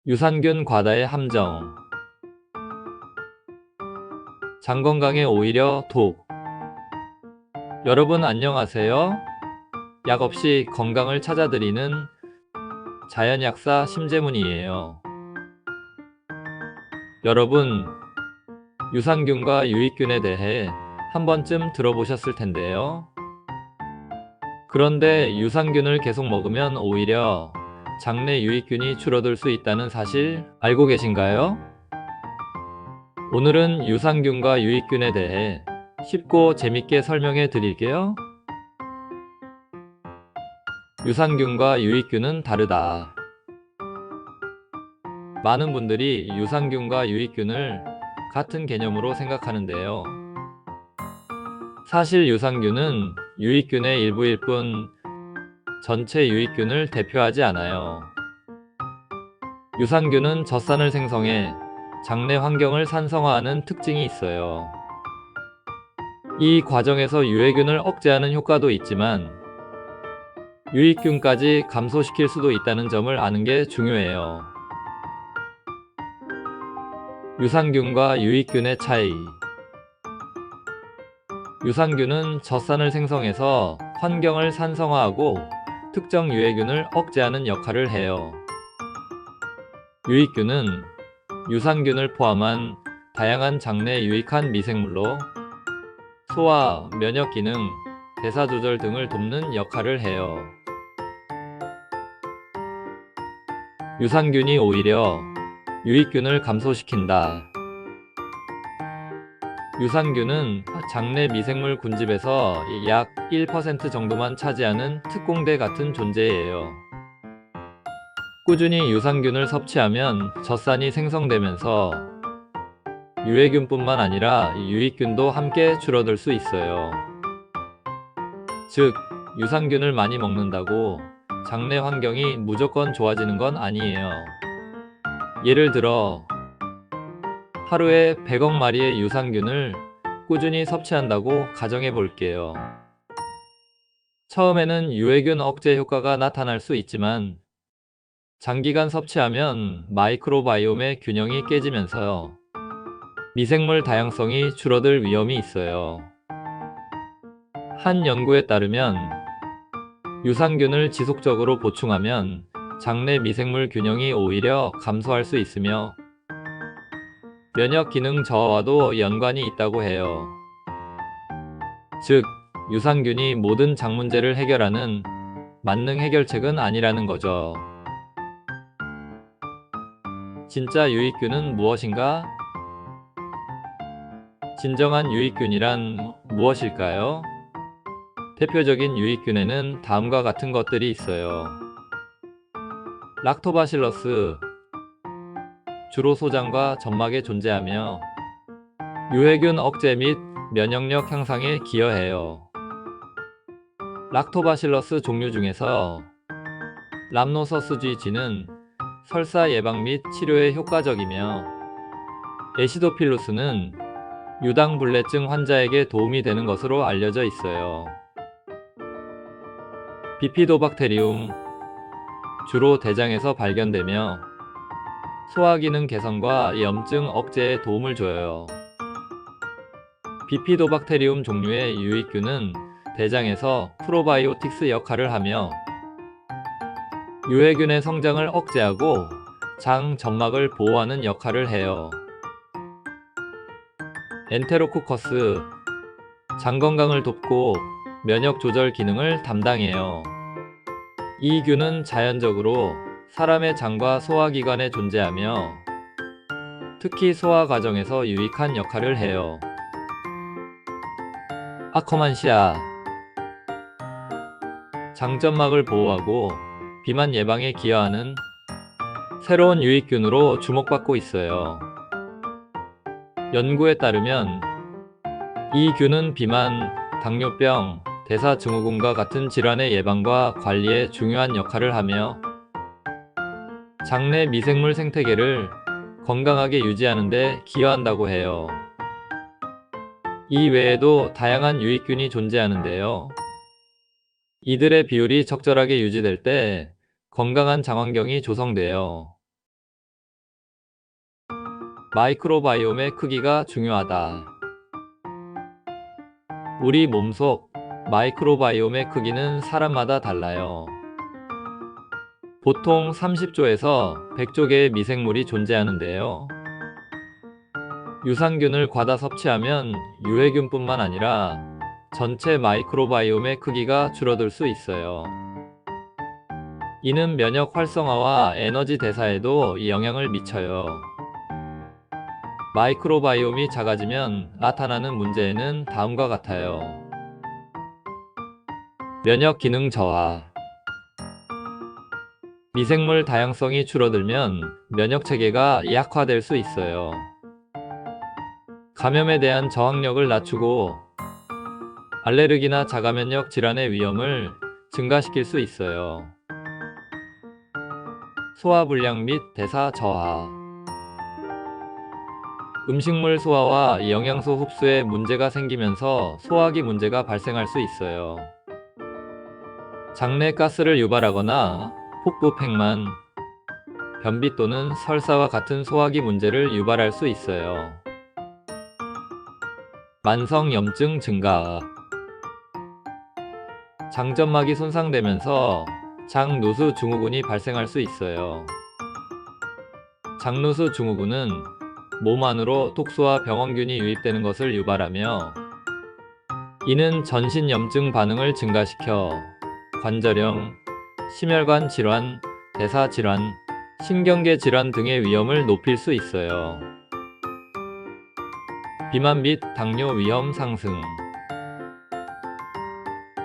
유산균 과다의 함정. 장 건강에 오히려 독. 여러분 안녕하세요. 약 없이 건강을 찾아드리는 자연약사 심재문이에요. 여러분, 유산균과 유익균에 대해 한 번쯤 들어보셨을 텐데요. 그런데 유산균을 계속 먹으면 오히려 장내 유익균이 줄어들 수 있다는 사실 알고 계신가요? 오늘은 유산균과 유익균에 대해 쉽고 재밌게 설명해 드릴게요. 유산균과 유익균은 다르다. 많은 분들이 유산균과 유익균을 같은 개념으로 생각하는데요. 사실 유산균은 유익균의 일부일 뿐 전체 유익균을 대표하지 않아요. 유산균은 젖산을 생성해 장내 환경을 산성화하는 특징이 있어요. 이 과정에서 유해균을 억제하는 효과도 있지만 유익균까지 감소시킬 수도 있다는 점을 아는 게 중요해요. 유산균과 유익균의 차이. 유산균은 젖산을 생성해서 환경을 산성화하고 특정 유해균을 억제하는 역할을 해요. 유익균은 유산균을 포함한 다양한 장내 유익한 미생물로 소화, 면역 기능, 대사 조절 등을 돕는 역할을 해요. 유산균이 오히려 유익균을 감소시킨다. 유산균은 장내 미생물 군집에서 약 1% 정도만 차지하는 특공대 같은 존재예요. 꾸준히 유산균을 섭취하면 젖산이 생성되면서 유해균뿐만 아니라 유익균도 함께 줄어들 수 있어요. 즉, 유산균을 많이 먹는다고 장내 환경이 무조건 좋아지는 건 아니에요. 예를 들어 하루에 100억 마리의 유산균을 꾸준히 섭취한다고 가정해 볼게요. 처음에는 유해균 억제 효과가 나타날 수 있지만 장기간 섭취하면 마이크로바이옴의 균형이 깨지면서요. 미생물 다양성이 줄어들 위험이 있어요. 한 연구에 따르면 유산균을 지속적으로 보충하면 장내 미생물 균형이 오히려 감소할 수 있으며 면역 기능 저하와도 연관이 있다고 해요. 즉, 유산균이 모든 장 문제를 해결하는 만능 해결책은 아니라는 거죠. 진짜 유익균은 무엇인가? 진정한 유익균이란 무엇일까요? 대표적인 유익균에는 다음과 같은 것들이 있어요. 락토바실러스, 주로 소장과 점막에 존재하며 유해균 억제 및 면역력 향상에 기여해요. 락토바실러스 종류 중에서 람노서스G는 설사 예방 및 치료에 효과적이며 에시도필루스는 유당불내증 환자에게 도움이 되는 것으로 알려져 있어요. 비피도박테리움, 주로 대장에서 발견되며 소화기능 개선과 염증 억제에 도움을 줘요. 비피도박테리움 종류의 유익균은 대장에서 프로바이오틱스 역할을 하며 유해균의 성장을 억제하고 장 점막을 보호하는 역할을 해요. 엔테로코커스, 장 건강을 돕고 면역 조절 기능을 담당해요. 이 균은 자연적으로 사람의 장과 소화기관에 존재하며 특히 소화 과정에서 유익한 역할을 해요. 아커만시아, 장점막을 보호하고 비만 예방에 기여하는 새로운 유익균으로 주목받고 있어요. 연구에 따르면 이 균은 비만, 당뇨병, 대사증후군과 같은 질환의 예방과 관리에 중요한 역할을 하며 장내 미생물 생태계를 건강하게 유지하는 데 기여한다고 해요. 이 외에도 다양한 유익균이 존재하는데요. 이들의 비율이 적절하게 유지될 때 건강한 장 환경이 조성돼요. 마이크로바이옴의 크기가 중요하다. 우리 몸속 마이크로바이옴의 크기는 사람마다 달라요. 보통 30조에서 100조 개의 미생물이 존재하는데요. 유산균을 과다 섭취하면 유해균뿐만 아니라 전체 마이크로바이옴의 크기가 줄어들 수 있어요. 이는 면역 활성화와 에너지 대사에도 영향을 미쳐요. 마이크로바이옴이 작아지면 나타나는 문제는 다음과 같아요. 면역 기능 저하. 미생물 다양성이 줄어들면 면역 체계가 약화될 수 있어요. 감염에 대한 저항력을 낮추고 알레르기나 자가면역 질환의 위험을 증가시킬 수 있어요. 소화불량 및 대사 저하. 음식물 소화와 영양소 흡수에 문제가 생기면서 소화기 문제가 발생할 수 있어요. 장내 가스를 유발하거나 폭부 팽만, 변비 또는 설사와 같은 소화기 문제를 유발할 수 있어요. 만성 염증 증가. 장점막이 손상되면서 장누수 증후군이 발생할 수 있어요. 장누수 증후군은 몸 안으로 독소와 병원균이 유입되는 것을 유발하며 이는 전신 염증 반응을 증가시켜 관절염, 심혈관 질환, 대사 질환, 신경계 질환 등의 위험을 높일 수 있어요. 비만 및 당뇨 위험 상승.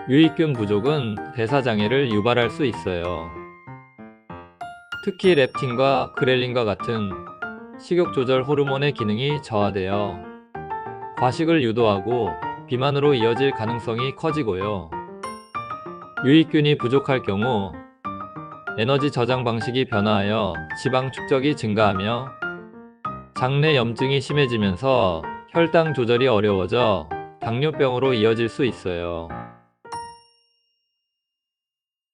유익균 부족은 대사장애를 유발할 수 있어요. 특히 렙틴과 그렐린과 같은 식욕 조절 호르몬의 기능이 저하되어 과식을 유도하고 비만으로 이어질 가능성이 커지고요. 유익균이 부족할 경우 에너지 저장 방식이 변화하여 지방 축적이 증가하며 장내 염증이 심해지면서 혈당 조절이 어려워져 당뇨병으로 이어질 수 있어요.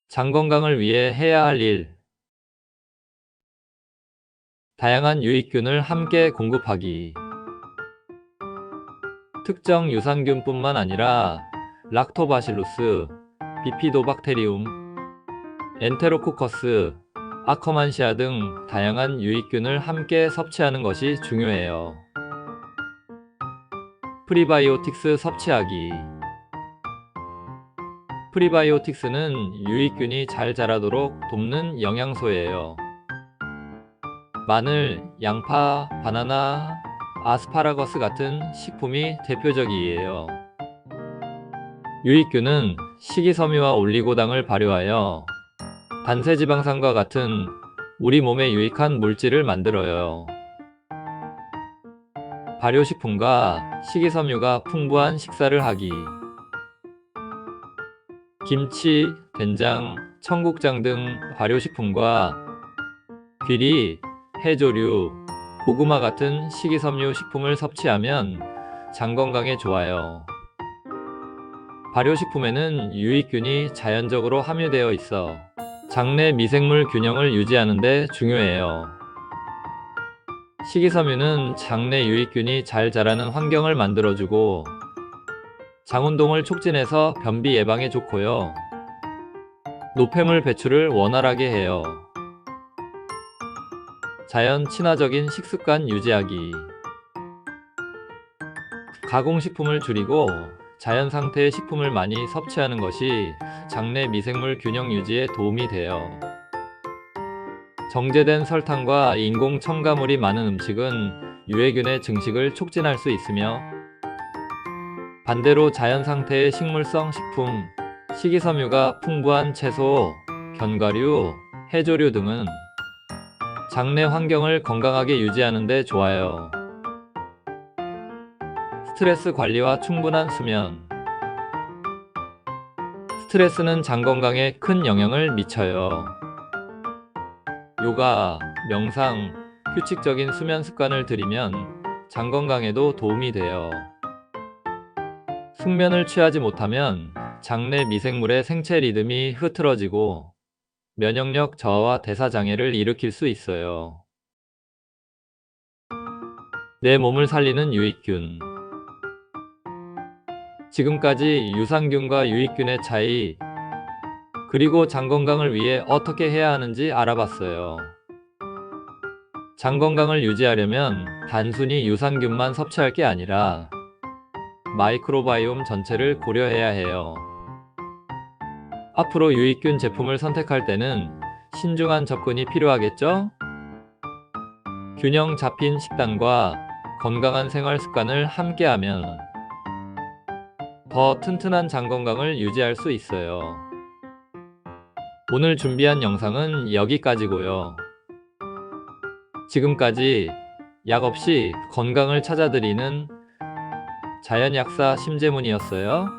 장 건강을 위해 해야 할 일. 다양한 유익균을 함께 공급하기. 특정 유산균뿐만 아니라 락토바실루스, 비피도박테리움, 엔테로코커스, 아커만시아 등 다양한 유익균을 함께 섭취하는 것이 중요해요. 프리바이오틱스 섭취하기. 프리바이오틱스는 유익균이 잘 자라도록 돕는 영양소예요. 마늘, 양파, 바나나, 아스파라거스 같은 식품이 대표적이에요. 유익균은 식이섬유와 올리고당을 발효하여 단세지방산과 같은 우리 몸에 유익한 물질을 만들어요. 발효식품과 식이섬유가 풍부한 식사를 하기. 김치, 된장, 청국장 등 발효식품과 귀리, 해조류, 고구마 같은 식이섬유 식품을 섭취하면 장 건강에 좋아요. 발효식품에는 유익균이 자연적으로 함유되어 있어 장내 미생물 균형을 유지하는 데 중요해요. 식이섬유는 장내 유익균이 잘 자라는 환경을 만들어주고 장운동을 촉진해서 변비 예방에 좋고요. 노폐물 배출을 원활하게 해요. 자연 친화적인 식습관 유지하기. 가공식품을 줄이고 자연 상태의 식품을 많이 섭취하는 것이 장내 미생물 균형 유지에 도움이 돼요. 정제된 설탕과 인공 첨가물이 많은 음식은 유해균의 증식을 촉진할 수 있으며 반대로 자연 상태의 식물성 식품, 식이섬유가 풍부한 채소, 견과류, 해조류 등은 장내 환경을 건강하게 유지하는 데 좋아요. 스트레스 관리와 충분한 수면. 스트레스는 장 건강에 큰 영향을 미쳐요. 요가, 명상, 규칙적인 수면 습관을 들이면 장 건강에도 도움이 돼요. 숙면을 취하지 못하면 장내 미생물의 생체 리듬이 흐트러지고 면역력 저하와 대사 장애를 일으킬 수 있어요. 내 몸을 살리는 유익균. 지금까지 유산균과 유익균의 차이, 그리고 장 건강을 위해 어떻게 해야 하는지 알아봤어요. 장 건강을 유지하려면 단순히 유산균만 섭취할 게 아니라 마이크로바이옴 전체를 고려해야 해요. 앞으로 유익균 제품을 선택할 때는 신중한 접근이 필요하겠죠? 균형 잡힌 식단과 건강한 생활 습관을 함께하면 더 튼튼한 장 건강을 유지할 수 있어요. 오늘 준비한 영상은 여기까지고요. 지금까지 약 없이 건강을 찾아드리는 자연약사 심재문이었어요.